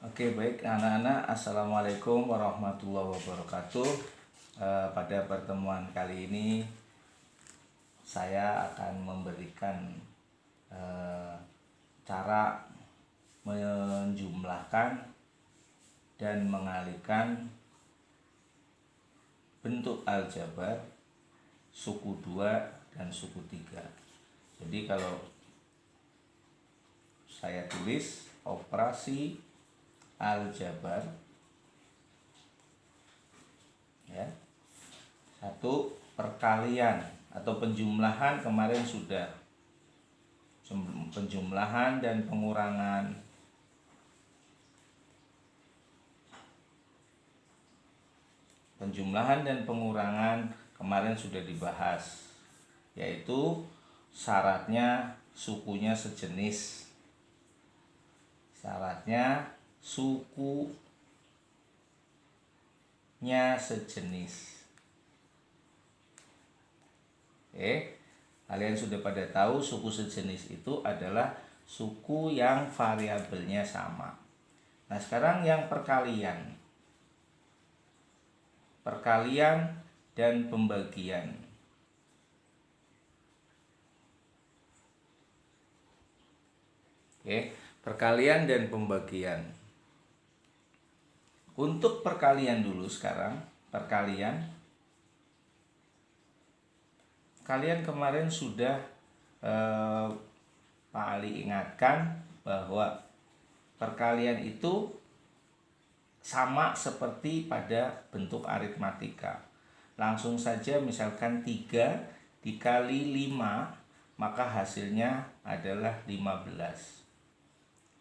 Oke, baik anak-anak, Assalamualaikum warahmatullahi wabarakatuh. Pada pertemuan kali ini saya akan memberikan cara menjumlahkan dan mengalihkan bentuk aljabar suku 2 dan suku 3. Jadi kalau saya tulis operasi aljabar ya, satu perkalian atau penjumlahan kemarin sudah, penjumlahan dan pengurangan, kemarin sudah dibahas, yaitu syaratnya sukunya sejenis, kalian sudah pada tahu suku sejenis itu adalah suku yang variabelnya sama. Nah, sekarang yang perkalian dan pembagian. Perkalian dan pembagian. Untuk perkalian dulu sekarang, kalian kemarin sudah Pak Ali ingatkan bahwa perkalian itu sama seperti pada bentuk aritmatika. Langsung saja misalkan 3 dikali 5, maka hasilnya adalah 15.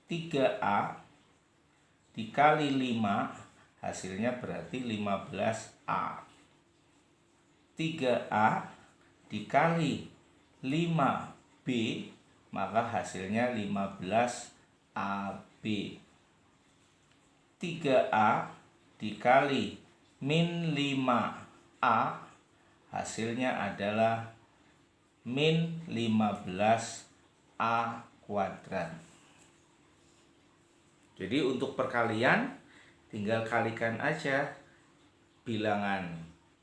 3A dikali 5 hasilnya berarti 15A. 3A dikali 5B maka hasilnya 15AB. 3A dikali min 5A hasilnya adalah min 15A kuadrat. Jadi untuk perkalian tinggal kalikan aja bilangan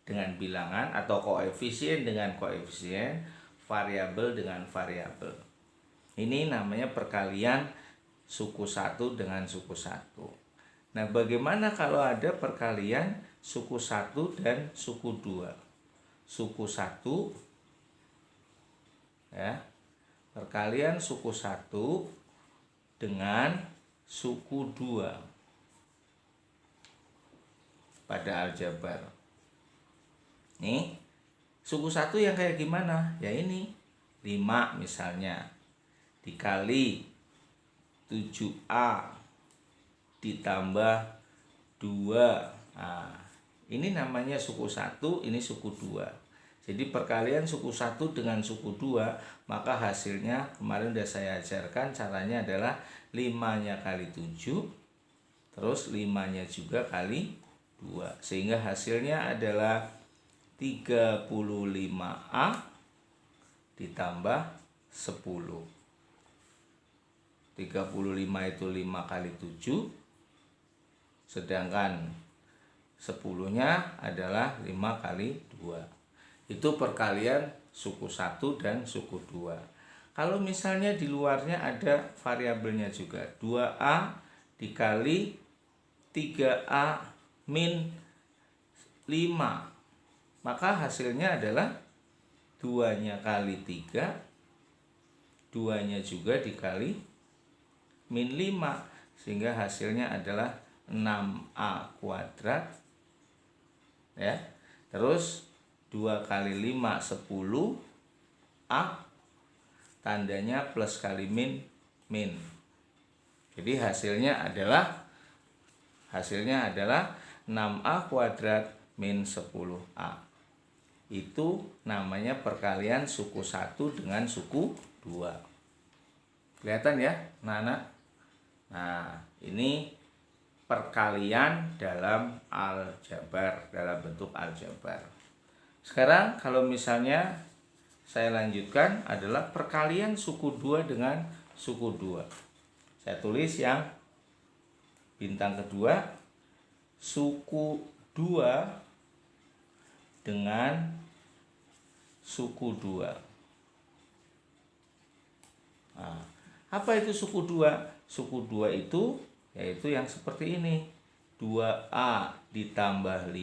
dengan bilangan atau koefisien dengan koefisien, variabel dengan variabel. Ini namanya perkalian suku 1 dengan suku 1. Nah, bagaimana kalau ada perkalian suku 1 dan suku 2? Suku 1 ya, perkalian suku 1 dengan suku 2 pada aljabar. Nih, suku 1 yang kayak gimana? Ya ini, 5 misalnya dikali 7A ditambah 2. Nah, ini namanya suku 1, ini suku 2. Jadi perkalian suku 1 dengan suku 2, maka hasilnya kemarin udah saya ajarkan caranya adalah 5-nya kali 7, terus 5-nya juga kali 2. Sehingga hasilnya adalah 35A ditambah 10. 35 itu 5 kali 7, sedangkan 10-nya adalah 5 kali 2. Itu perkalian suku 1 dan suku 2. Kalau misalnya di luarnya ada variabelnya juga, 2A dikali 3A min 5, maka hasilnya adalah 2-nya kali 3, 2-nya juga dikali min 5, sehingga hasilnya adalah 6A kuadrat ya. Terus 2 kali 5 10A, tandanya plus kali min. Jadi hasilnya adalah 6A kuadrat min 10A. Itu namanya perkalian suku 1 dengan suku 2. Kelihatan ya, anak-anak? Nah, ini perkalian dalam aljabar, dalam bentuk aljabar. Sekarang kalau misalnya saya lanjutkan adalah perkalian suku 2 dengan suku 2. Saya tulis yang bintang kedua suku 2 dengan suku 2. Nah, apa itu suku 2? Suku 2 itu yaitu yang seperti ini. 2A ditambah 5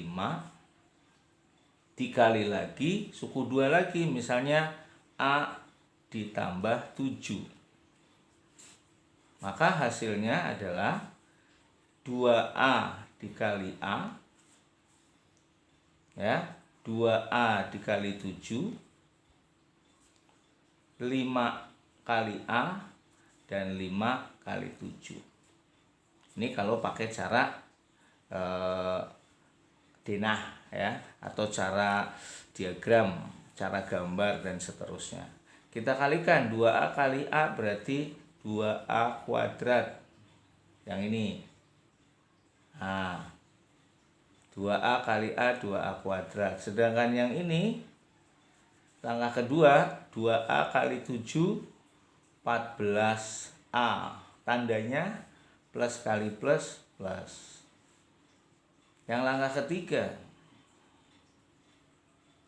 dikali lagi suku 2 lagi, misalnya A ditambah 7. Maka hasilnya adalah 2A dikali A, ya, 2A dikali 7, 5 kali A, dan 5 kali 7. Ini kalau pakai cara denah, ya, atau cara diagram, cara gambar, dan seterusnya. Kita kalikan 2A kali A berarti 2A kuadrat. Yang ini. Nah, 2A kali A 2A kuadrat. Sedangkan yang ini langkah kedua 2A kali 7 14A. Tandanya plus kali plus plus. Yang langkah ketiga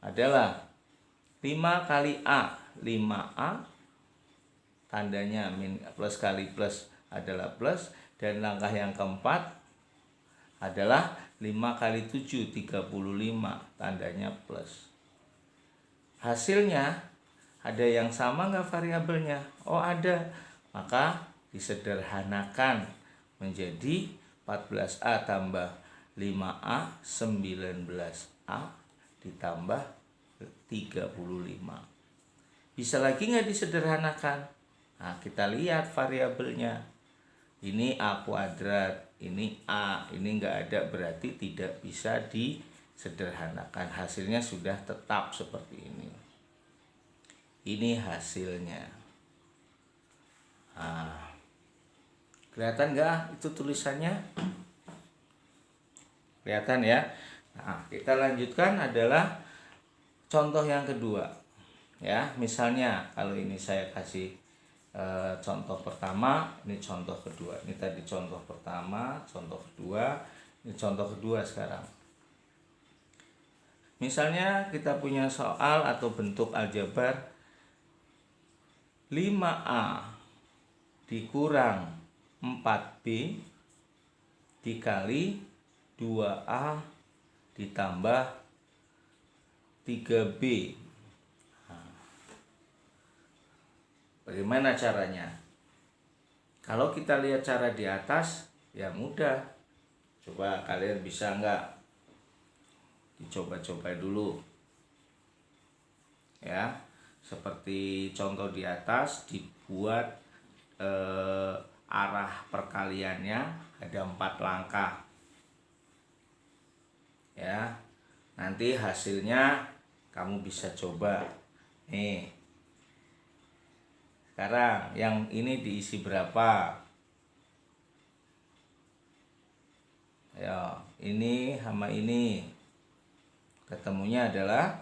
adalah 5 kali A 5A. Tandanya plus kali plus adalah plus. Dan langkah yang keempat adalah 5 kali 7 35. Tandanya plus. Hasilnya ada yang sama nggak variabelnya? Oh, ada. Maka disederhanakan menjadi 14A tambah 5A 19A ditambah 35. Bisa lagi nggak disederhanakan? Nah, kita lihat variabelnya. Ini A kuadrat, ini A, ini nggak ada, berarti tidak bisa disederhanakan. Hasilnya sudah tetap seperti ini. Ini hasilnya. Nah, kelihatan nggak itu tulisannya? Kelihatan ya. Nah, kita lanjutkan adalah contoh yang kedua. Ya, misalnya kalau ini saya kasih contoh pertama, ini contoh kedua. Ini tadi contoh pertama, contoh kedua, ini contoh kedua sekarang. Misalnya kita punya soal atau bentuk aljabar 5A dikurang 4B dikali 2A ditambah 3B. Bagaimana caranya? Kalau kita lihat cara di atas, ya mudah. Coba kalian bisa nggak? Dicoba-coba dulu. Ya, seperti contoh di atas, dibuat arah perkaliannya ada 4 langkah. Ya, nanti hasilnya kamu bisa coba. Nih, sekarang yang ini diisi berapa? Ya, ini sama ini ketemunya adalah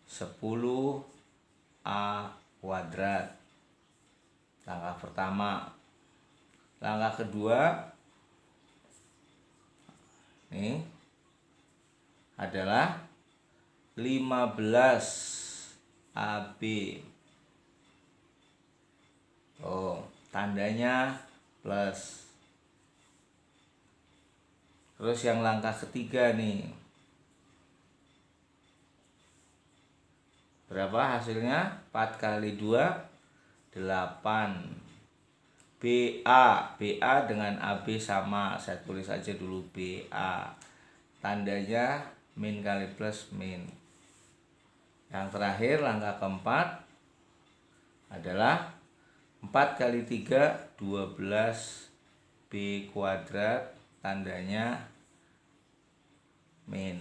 10A kuadrat. Langkah pertama. Langkah kedua nih adalah 15AB. Oh, tandanya plus. Terus yang langkah ketiga nih. Berapa hasilnya? 4 kali 2 8. BA dengan AB sama. Saya tulis aja dulu BA. Tandanya min kali plus min. Yang terakhir langkah keempat adalah 4 kali 3 12 B kuadrat, tandanya min.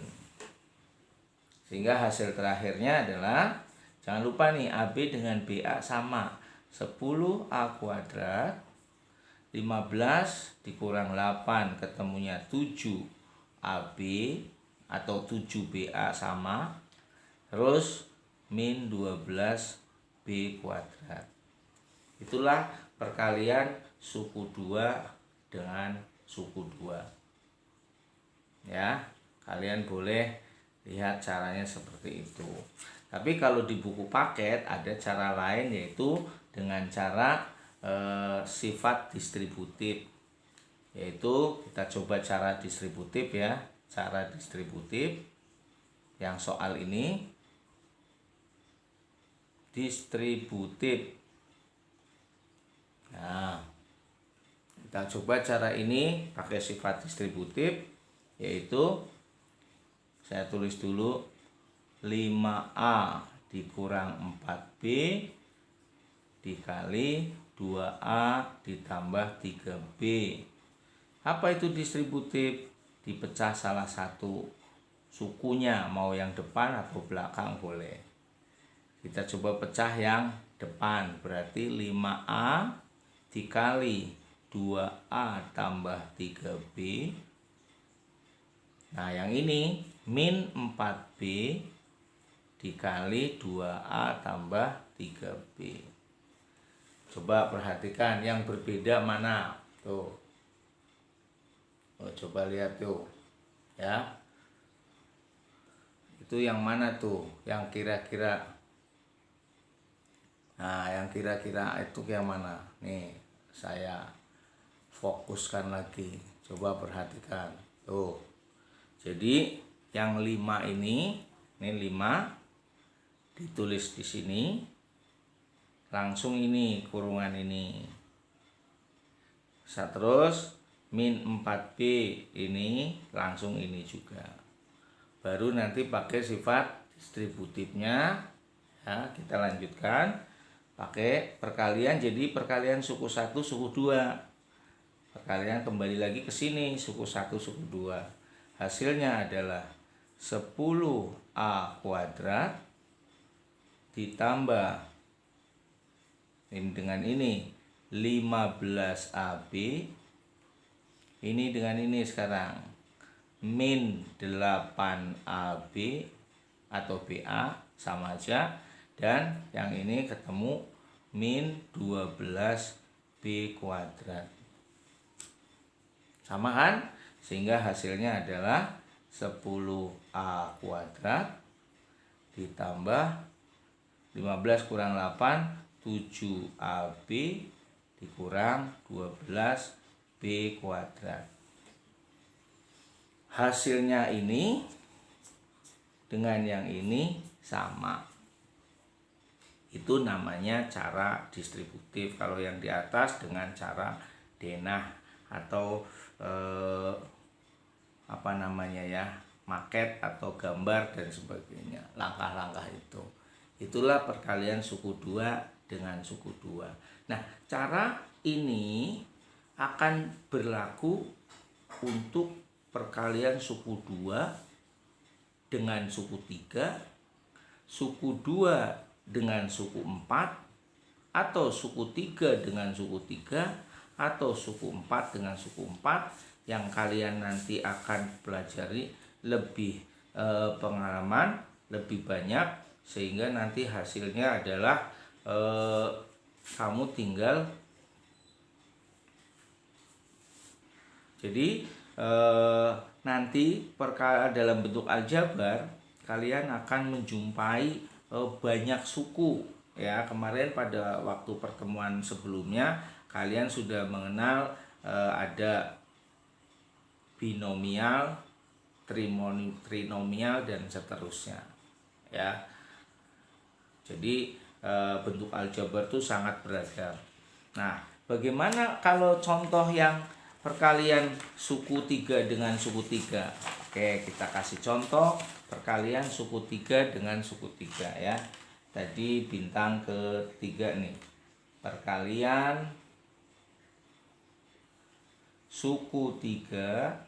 Sehingga hasil terakhirnya adalah, jangan lupa nih, AB dengan BA sama, 10A kuadrat 15 dikurang 8 ketemunya 7AB atau 7BA sama, terus min 12B kuadrat. Itulah perkalian suku 2 dengan suku 2. Ya, kalian boleh lihat caranya seperti itu. Tapi kalau di buku paket ada cara lain, yaitu dengan cara sifat distributif. Yaitu kita coba cara distributif ya. Cara distributif yang soal ini distributif. Nah, kita coba cara ini pakai sifat distributif, yaitu saya tulis dulu 5A dikurang 4B dikali 2A ditambah 3B. Apa itu distributif? Dipecah salah satu sukunya, mau yang depan atau belakang boleh. Kita coba pecah yang depan, berarti 5A dikali 2A tambah 3B. Nah, yang ini min 4B dikali 2A tambah 3B. Coba perhatikan yang berbeda mana. Tuh. Oh, coba lihat tuh. Ya. Itu yang mana tuh? Yang kira-kira. Nah, yang kira-kira itu yang mana? Nih, saya fokuskan lagi. Coba perhatikan. Tuh. Jadi, yang 5 ini 5 ditulis di sini. Langsung ini kurungan ini. Terus min 4B ini langsung ini juga. Baru nanti pakai sifat distributifnya. Ya, kita lanjutkan pakai perkalian, jadi perkalian suku 1 suku 2. Perkalian kembali lagi ke sini, suku 1 suku 2. Hasilnya adalah 10A kuadrat ditambah ini dengan ini 15AB. Ini dengan ini sekarang min 8AB atau BA sama aja, dan yang ini ketemu min 12B kuadrat. Sama kan? Sehingga hasilnya adalah 10A kuadrat ditambah 15 kurang 8 7AB dikurang 12B kuadrat. Hasilnya ini dengan yang ini sama. Itu namanya cara distributif. Kalau yang di atas dengan cara denah atau maket atau gambar dan sebagainya. Langkah-langkah itu. Itulah perkalian suku 2 dengan suku 2. Nah, cara ini akan berlaku untuk perkalian suku 2 dengan suku 3, suku 2 dengan suku 4, atau suku 3 dengan suku 3, atau suku 4 dengan suku 4, yang kalian nanti akan pelajari lebih pengalaman, lebih banyak, sehingga nanti hasilnya adalah kamu tinggal nanti dalam bentuk aljabar kalian akan menjumpai banyak suku ya. Kemarin pada waktu pertemuan sebelumnya kalian sudah mengenal ada binomial, trinomial dan seterusnya ya. Jadi bentuk aljabar itu sangat beragam. Nah, bagaimana kalau contoh yang perkalian suku 3 dengan suku 3? Oke, kita kasih contoh perkalian suku 3 dengan suku 3 ya. Tadi bintang ketiga nih. Perkalian suku 3.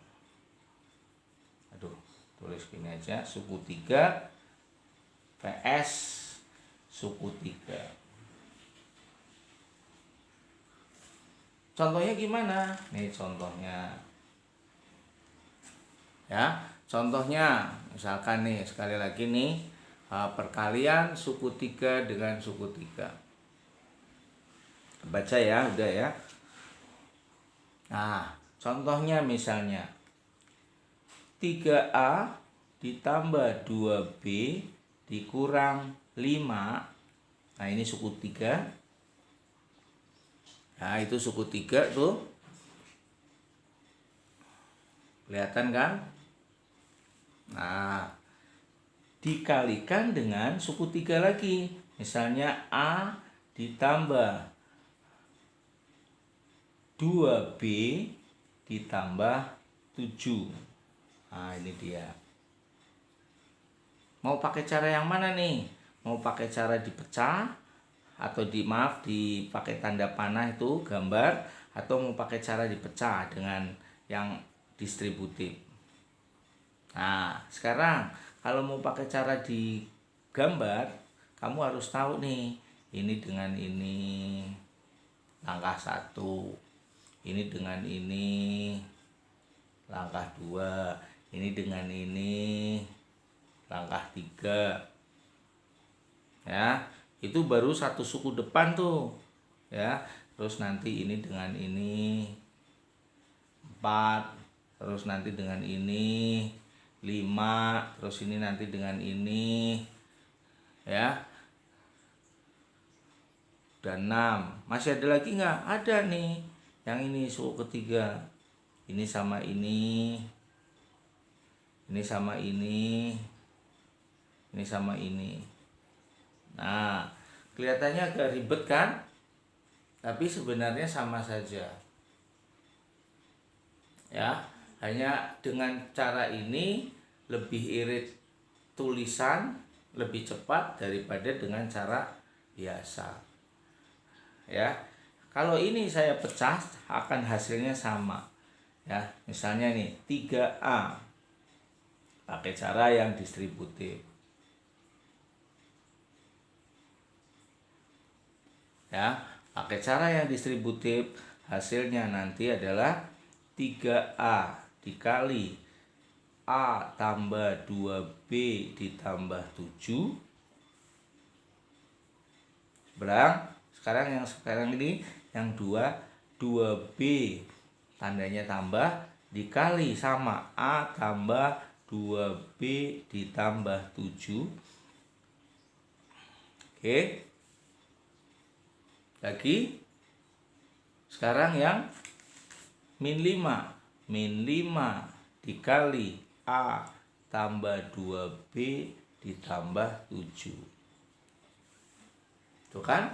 Tulis gini aja, suku 3 PS suku 3. Contohnya gimana? Nih contohnya. Ya, contohnya misalkan nih, sekali lagi nih, perkalian suku 3 dengan suku 3. Baca ya, udah ya. Nah, Contohnya misalnya 3A ditambah 2B dikurang 5. Nah ini suku 3. Nah itu suku 3 tuh. Kelihatan kan? Nah dikalikan dengan suku 3 lagi. Misalnya A ditambah 2B ditambah 7. Nah ini dia. Mau pakai cara yang mana nih? Mau pakai cara dipecah atau dipakai tanda panah itu gambar, atau mau pakai cara dipecah dengan yang distributif. Nah, sekarang kalau mau pakai cara digambar, kamu harus tahu nih, ini dengan ini langkah 1, ini dengan ini langkah 2, ini dengan ini langkah 3. Ya, itu baru satu suku depan tuh. Ya, terus nanti ini dengan ini 4, terus nanti dengan ini 5, terus ini nanti dengan ini ya. Dan 6. Masih ada lagi nggak? Ada nih. Yang ini suku ketiga. Ini sama ini. Ini sama ini. Ini sama ini. Nah, kelihatannya agak ribet kan? Tapi sebenarnya sama saja. Ya, hanya dengan cara ini lebih irit tulisan, lebih cepat daripada dengan cara biasa. Ya. Kalau ini saya pecah akan hasilnya sama. Ya, misalnya nih 3A pakai cara yang distributif. Ya, pakai cara yang distributif hasilnya nanti adalah 3A dikali A tambah 2B ditambah 7. Sekarang ini yang 2B tandanya tambah dikali sama A tambah 2B ditambah 7. Oke. Lagi. Sekarang yang min 5. Min 5 dikali A tambah 2B ditambah 7. Tuh kan?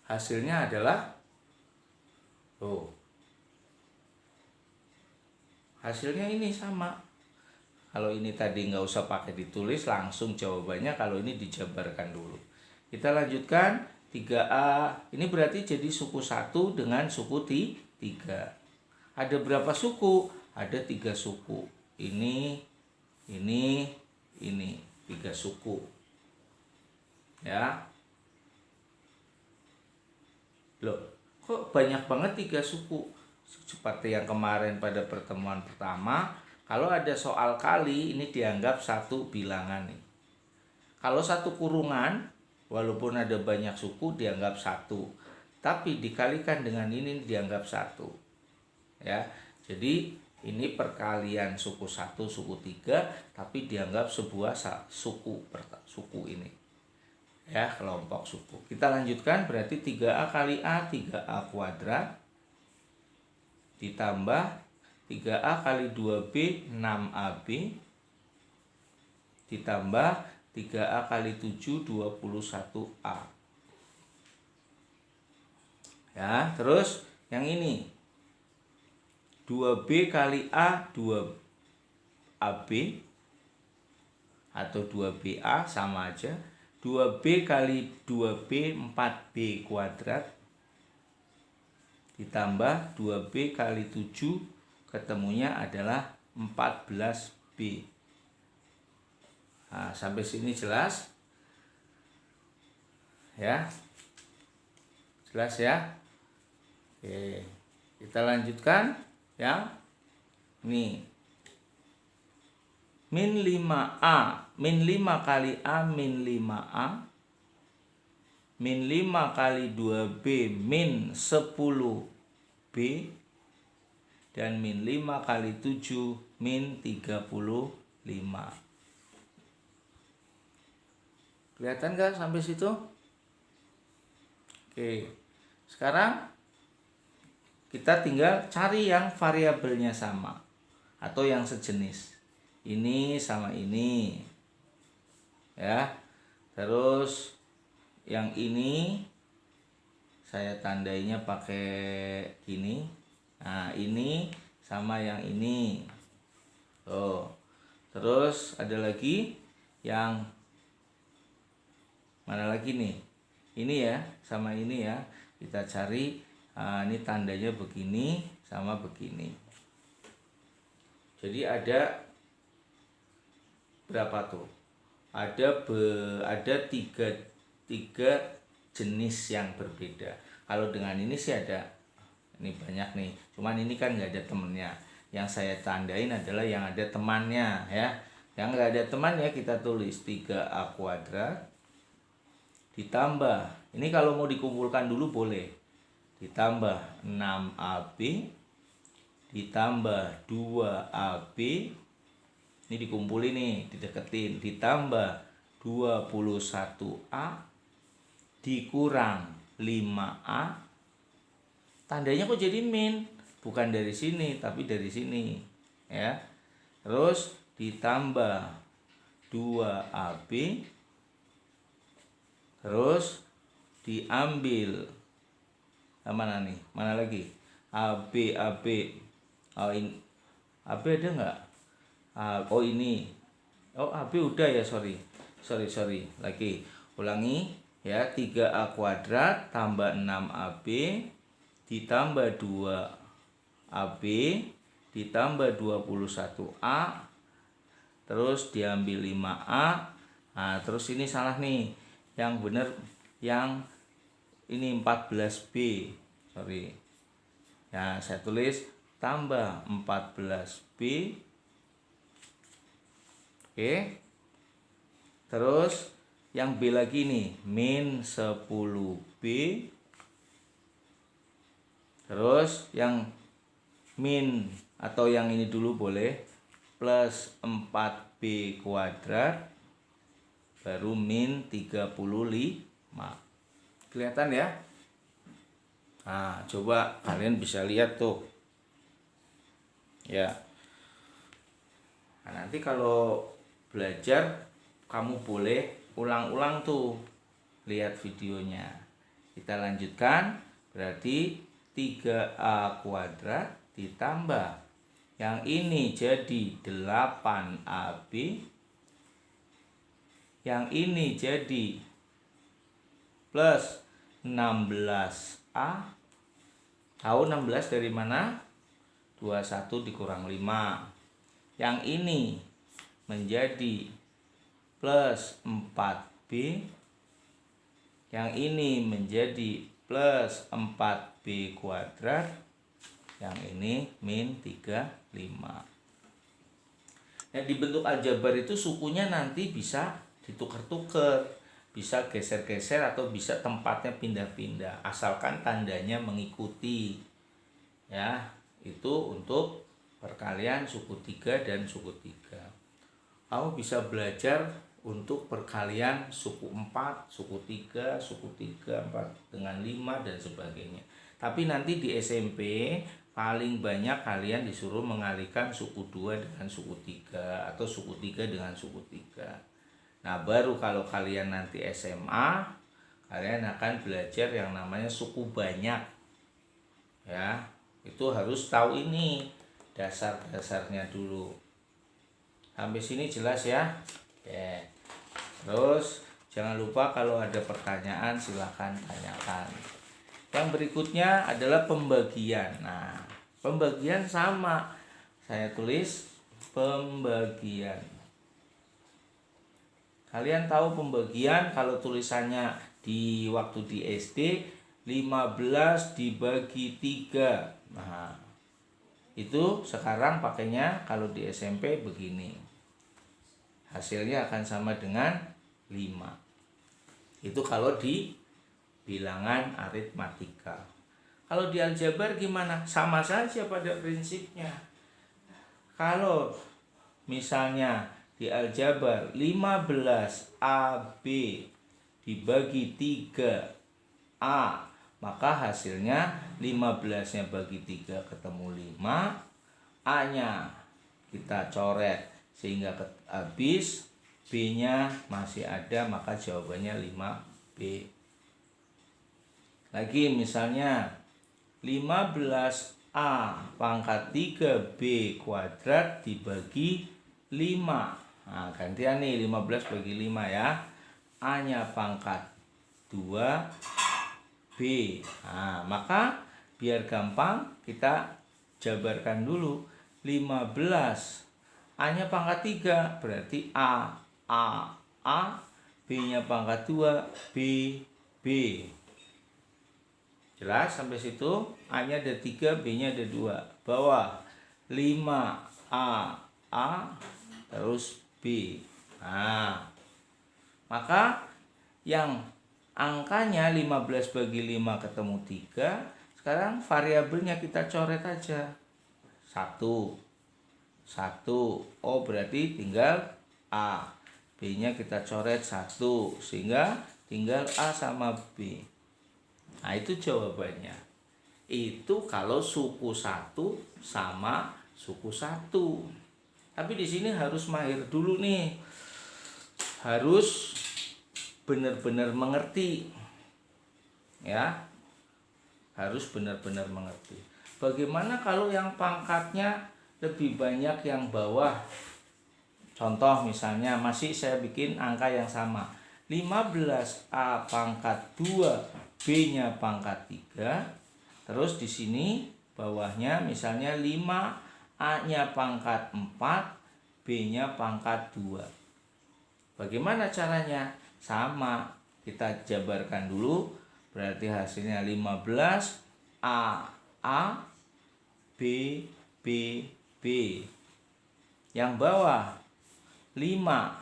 Hasilnya adalah hasilnya ini sama. Kalau ini tadi nggak usah pakai ditulis, langsung jawabannya. Kalau ini dijabarkan dulu. Kita lanjutkan. 3A ini berarti jadi suku 1 dengan suku 3. Ada berapa suku? Ada 3 suku. Ini 3 suku. Ya. Loh, kok banyak banget 3 suku? Seperti yang kemarin pada pertemuan pertama, kalau ada soal kali ini dianggap satu bilangan nih. Kalau satu kurungan, walaupun ada banyak suku dianggap 1, tapi dikalikan dengan ini dianggap 1. Ya. Jadi ini perkalian suku 1, suku 3, tapi dianggap sebuah suku ini. Ya, kelompok suku. Kita lanjutkan, berarti 3A kali A, 3A kuadrat ditambah 3A kali 2B, 6AB ditambah 3A kali 7, 21A. Ya, terus yang ini 2B kali A, 2AB atau 2BA sama aja. 2B kali 2B, 4B kuadrat ditambah 2B kali 7, ketemunya adalah 14B. Nah, sampai sini jelas? Ya. Jelas ya? Oke. Kita lanjutkan yang ini. Min 5A. Min 5 kali A, min 5A. Min 5 kali 2B, min 10B dan min 5 kali 7 min 35. Kelihatan gak sampai situ? Oke, sekarang kita tinggal cari yang variabelnya sama atau yang sejenis. Ini sama ini, ya. Terus yang ini saya tandainya pakai gini. Nah, ini sama yang ini. Oh, terus ada lagi yang mana lagi nih? Ini ya, sama ini ya. Kita cari, ini tandanya begini sama begini. Jadi ada berapa tuh? Ada tiga jenis yang berbeda. Kalau dengan ini sih ada, ini banyak nih. Cuman ini kan nggak ada temennya. Yang saya tandain adalah yang ada temannya ya. Yang nggak ada temannya kita tulis 3A kuadrat ditambah, ini kalau mau dikumpulkan dulu boleh, ditambah 6AB ditambah 2AB, ini dikumpulin nih, dideketin, ditambah 21A dikurang 5A. Tandanya kok jadi min? Bukan dari sini, tapi dari sini ya. Terus ditambah 2AB, terus diambil mana nih? Mana lagi? AB. Oh, ini AB ada nggak? Oh, ini. Oh, AB udah ya, sorry. Lagi ulangi ya, 3A kuadrat tambah 6AB ditambah 2AB ditambah 21A, terus diambil 5A. Nah, terus ini salah nih. Yang benar yang ini 14B. Sorry. Ya, saya tulis tambah 14B. Oke. Terus yang B lagi nih, min 10B. Terus yang min atau yang ini dulu boleh, plus 4B kuadrat, baru min 35. Kelihatan ya? Nah, coba kalian bisa lihat tuh. Ya. Nah, nanti kalau belajar kamu boleh ulang-ulang tuh, lihat videonya. Kita lanjutkan, berarti 3A kuadrat ditambah yang ini jadi 8AB, yang ini jadi plus 16A. Tahu 16 dari mana? 21 dikurang 5. Yang ini menjadi plus 4B, yang ini menjadi plus 4B kuadrat, yang ini min 35. Nah, di bentuk aljabar itu sukunya nanti bisa ditukar-tukar, bisa geser-geser atau bisa tempatnya pindah-pindah, asalkan tandanya mengikuti. Ya, itu untuk perkalian suku 3 dan suku 3. Kamu bisa belajar untuk perkalian suku 4, suku 3, suku 3, 4 dengan 5 dan sebagainya. Tapi nanti di SMP paling banyak kalian disuruh mengalihkan suku 2 dengan suku 3 atau suku 3 dengan suku 3. Nah, baru kalau kalian nanti SMA, kalian akan belajar yang namanya suku banyak. Ya, itu harus tahu ini dasar-dasarnya dulu. Sampai sini jelas ya? Ya. Terus jangan lupa kalau ada pertanyaan silahkan tanyakan. Yang berikutnya adalah pembagian. Nah, pembagian sama. Saya tulis pembagian. Kalian tahu pembagian kalau tulisannya di waktu di SD 15 dibagi 3. Nah, itu sekarang pakainya kalau di SMP begini. Hasilnya akan sama dengan 5. Itu kalau di bilangan aritmatika. Kalau di aljabar gimana? Sama saja pada prinsipnya. Kalau misalnya di aljabar 15AB dibagi 3A, maka hasilnya 15-nya bagi 3 ketemu 5, A-nya kita coret sehingga habis, B-nya masih ada, maka jawabannya 5B. Lagi misalnya 15A pangkat 3B kuadrat dibagi 5. Nah, gantian nih 15 bagi 5 ya. A-nya pangkat 2B. Nah, maka biar gampang kita jabarkan dulu. 15 A-nya pangkat 3 berarti A, B-nya pangkat 2, B. Jelas sampai situ? A-nya ada 3, B-nya ada 2. Bawah 5A, terus B. Nah, maka yang angkanya 15 bagi 5 ketemu 3. Sekarang variabelnya kita coret aja. 1. Oh, berarti tinggal A. B-nya kita coret 1. Sehingga tinggal A sama B. Nah, itu jawabannya. Itu kalau suku 1 sama suku 1. Tapi di sini harus mahir dulu nih. Harus benar-benar mengerti. Ya. Harus benar-benar mengerti. Bagaimana kalau yang pangkatnya lebih banyak yang bawah? Contoh misalnya masih saya bikin angka yang sama. 15A pangkat 2, B-nya pangkat 3. Terus di sini bawahnya misalnya 5, A-nya pangkat 4, B-nya pangkat 2. Bagaimana caranya? Sama, kita jabarkan dulu. Berarti hasilnya 15 A, B, B. Yang bawah 5.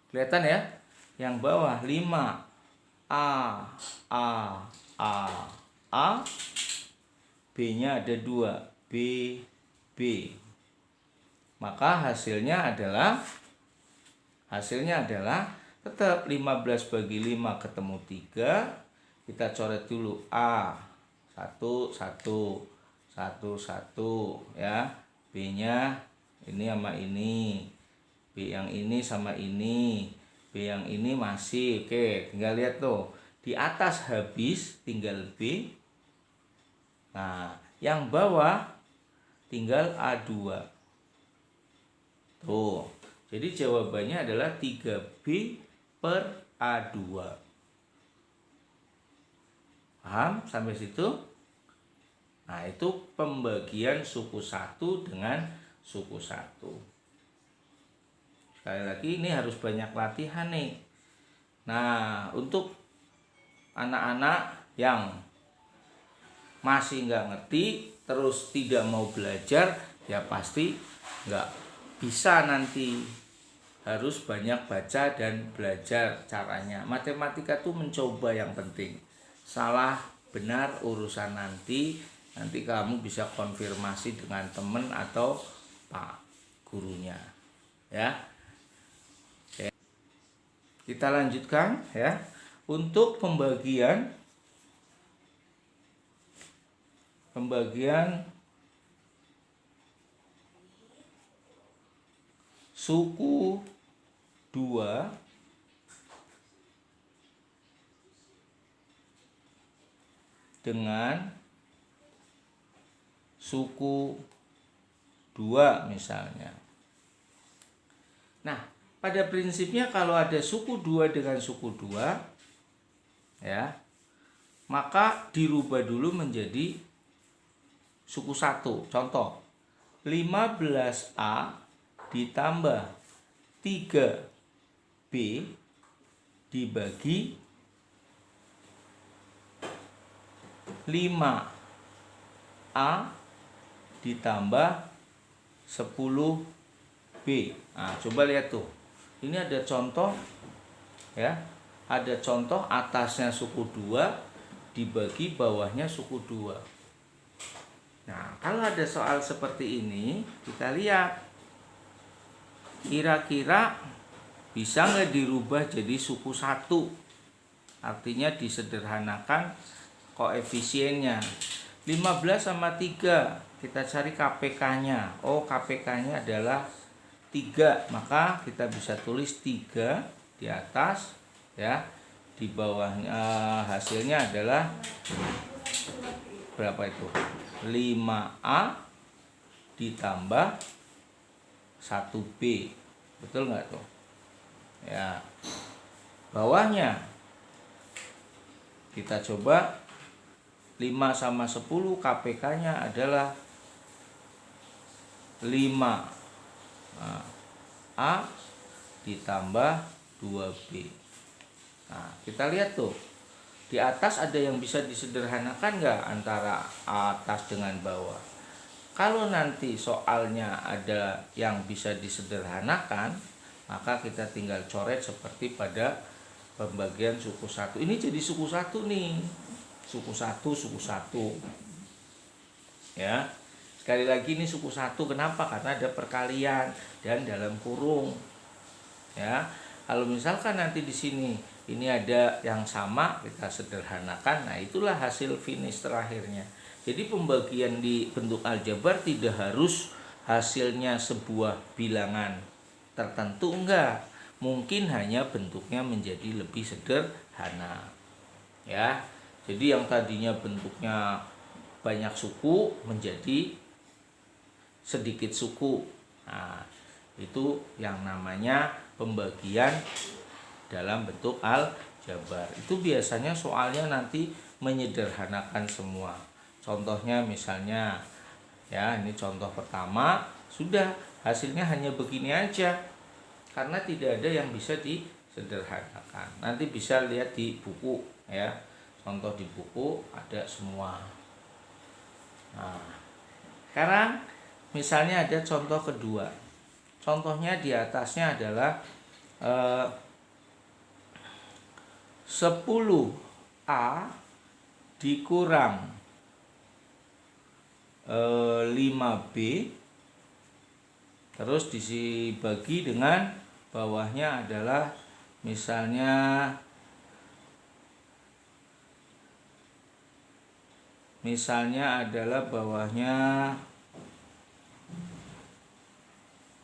Kelihatan ya? Yang bawah 5 A, B-nya ada 2, B. Maka hasilnya adalah tetap 15 bagi 5 ketemu 3. Kita coret dulu A. 1 ya. B-nya ini sama ini. B yang ini sama ini. B yang ini masih. Oke, tinggal lihat tuh. Di atas habis, tinggal B. Nah, yang bawah tinggal A2. Tuh. Jadi jawabannya adalah 3B per A2. Paham sampai situ? Nah, itu pembagian suku 1 dengan suku 1. Sekali lagi ini harus banyak latihan nih. Nah, untuk anak-anak yang masih nggak ngerti, terus tidak mau belajar, ya pasti nggak bisa nanti. Harus banyak baca dan belajar caranya. Matematika tuh mencoba yang penting. Salah, benar urusan nanti kamu bisa konfirmasi dengan teman atau pak gurunya. Ya. Oke. Kita lanjutkan ya. Untuk pembagian suku 2 dengan suku 2 misalnya. Nah, pada prinsipnya kalau ada suku 2 dengan suku 2 ya, maka dirubah dulu menjadi suku 1. Contoh, 15A ditambah 3B dibagi 5A ditambah 10B. Nah, coba lihat tuh. Ini ada contoh ya. Ada contoh atasnya suku 2, di dibagi bawahnya suku 2. Nah, kalau ada soal seperti ini, kita lihat kira-kira bisa nggak dirubah jadi suku 1. Artinya disederhanakan koefisiennya. 15 sama 3, kita cari KPK-nya. Oh, KPK-nya adalah 3, maka kita bisa tulis 3 di atas ya. Di bawahnya hasilnya adalah berapa itu? 5A ditambah 1B. Betul nggak tuh? Ya. Bawahnya kita coba 5 sama 10, KPK-nya adalah 5 A ditambah 2B. Nah, kita lihat tuh. Di atas ada yang bisa disederhanakan nggak antara atas dengan bawah? Kalau nanti soalnya ada yang bisa disederhanakan, maka kita tinggal coret seperti pada pembagian suku 1. Ini jadi suku 1 nih. Suku 1, suku 1. Ya. Sekali lagi ini suku 1, kenapa? Karena ada perkalian dan dalam kurung. Ya. Kalau misalkan nanti di sini ini ada yang sama, kita sederhanakan. Nah, itulah hasil finish terakhirnya. Jadi pembagian di bentuk aljabar tidak harus hasilnya sebuah bilangan tertentu, enggak. Mungkin hanya bentuknya menjadi lebih sederhana. Ya. Jadi yang tadinya bentuknya banyak suku menjadi sedikit suku. Nah, itu yang namanya pembagian dalam bentuk aljabar. Itu biasanya soalnya nanti menyederhanakan semua. Contohnya misalnya, ya ini contoh pertama, sudah hasilnya hanya begini aja. Karena tidak ada yang bisa disederhanakan. Nanti bisa lihat di buku ya. Contoh di buku ada semua. Nah, sekarang misalnya ada contoh kedua. Contohnya di atasnya adalah 10A dikurang 5B terus dibagi dengan bawahnya adalah misalnya adalah bawahnya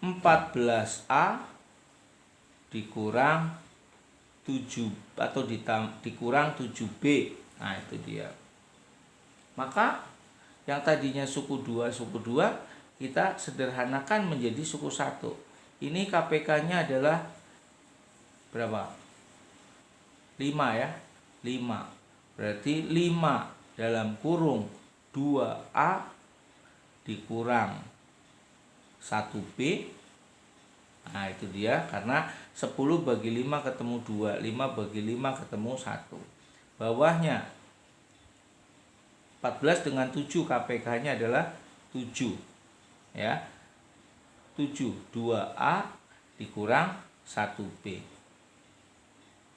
14A dikurang 7 atau dikurang 7B. Nah, itu dia. Maka yang tadinya suku 2 kita sederhanakan menjadi suku 1. Ini KPK-nya adalah berapa? 5 ya. 5. Berarti 5 dalam kurung 2A dikurang 1B. Nah, itu dia, karena 10 bagi 5 ketemu 2, 5 bagi 5 ketemu 1. Bawahnya 14 dengan 7, KPK-nya adalah 7. Ya. 7, 2A dikurang 1B.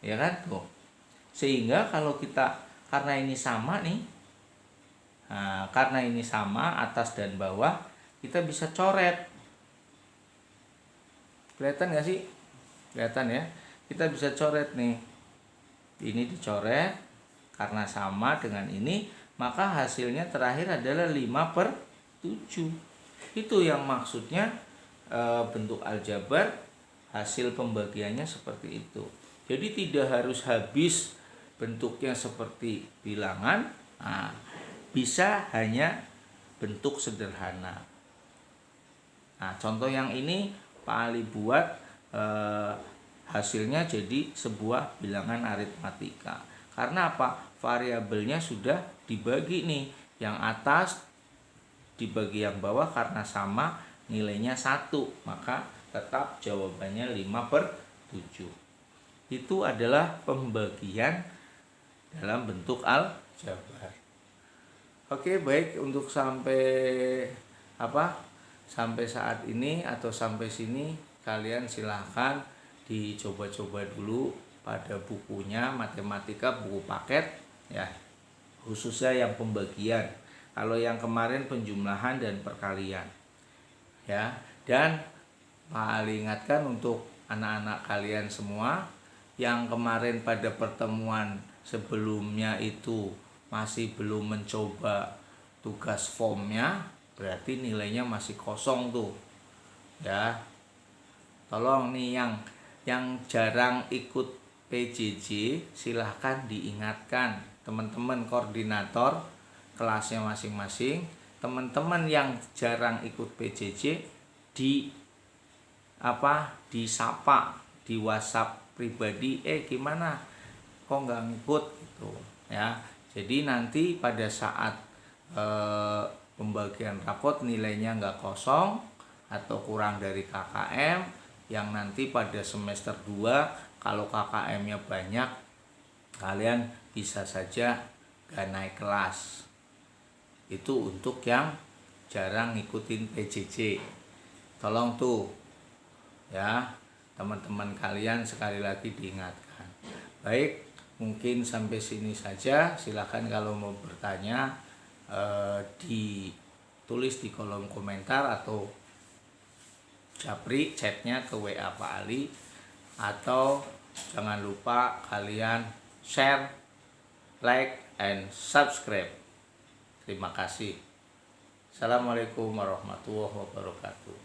Ya kan tuh. Sehingga kalau kita, karena ini sama nih, karena ini sama atas dan bawah, kita bisa coret. Kelihatan gak sih? Kelihatan ya. Kita bisa coret nih. Ini dicoret. Karena sama dengan ini, maka hasilnya terakhir adalah 5/7. Itu yang maksudnya bentuk aljabar, hasil pembagiannya seperti itu. Jadi tidak harus habis bentuknya seperti bilangan. Nah, bisa hanya bentuk sederhana. Nah, contoh yang ini Pak Ali buat hasilnya jadi sebuah bilangan aritmatika. Karena apa? Variabelnya sudah dibagi nih. Yang atas dibagi yang bawah, karena sama nilainya 1. Maka tetap jawabannya 5/7. Itu adalah pembagian dalam bentuk aljabar. Oke, baik, untuk sampai saat ini atau sampai sini kalian silahkan dicoba-coba dulu pada bukunya matematika buku paket ya. khususnya yang pembagian. Kalau yang kemarin penjumlahan dan perkalian. Ya, dan Pak Ali ingatkan untuk anak-anak kalian semua yang kemarin pada pertemuan sebelumnya itu masih belum mencoba tugas formnya, berarti nilainya masih kosong tuh. Ya. Tolong nih yang jarang ikut PJJ silahkan diingatkan teman-teman koordinator kelasnya masing-masing. Teman-teman yang jarang ikut PJJ disapa di WhatsApp pribadi, gimana kok nggak ngikut gitu ya. Jadi nanti pada saat pembagian rapot nilainya nggak kosong atau kurang dari KKM, yang nanti pada semester 2 kalau KKM-nya banyak, kalian bisa saja gak naik kelas. Itu untuk yang jarang ngikutin PJJ. Tolong tuh ya, teman-teman kalian sekali lagi diingatkan. Baik, mungkin sampai sini saja. Silakan kalau mau bertanya ditulis di kolom komentar atau japri chatnya ke WA Pak Ali, atau jangan lupa kalian share, like, and subscribe. Terima kasih. Assalamualaikum warahmatullahi wabarakatuh.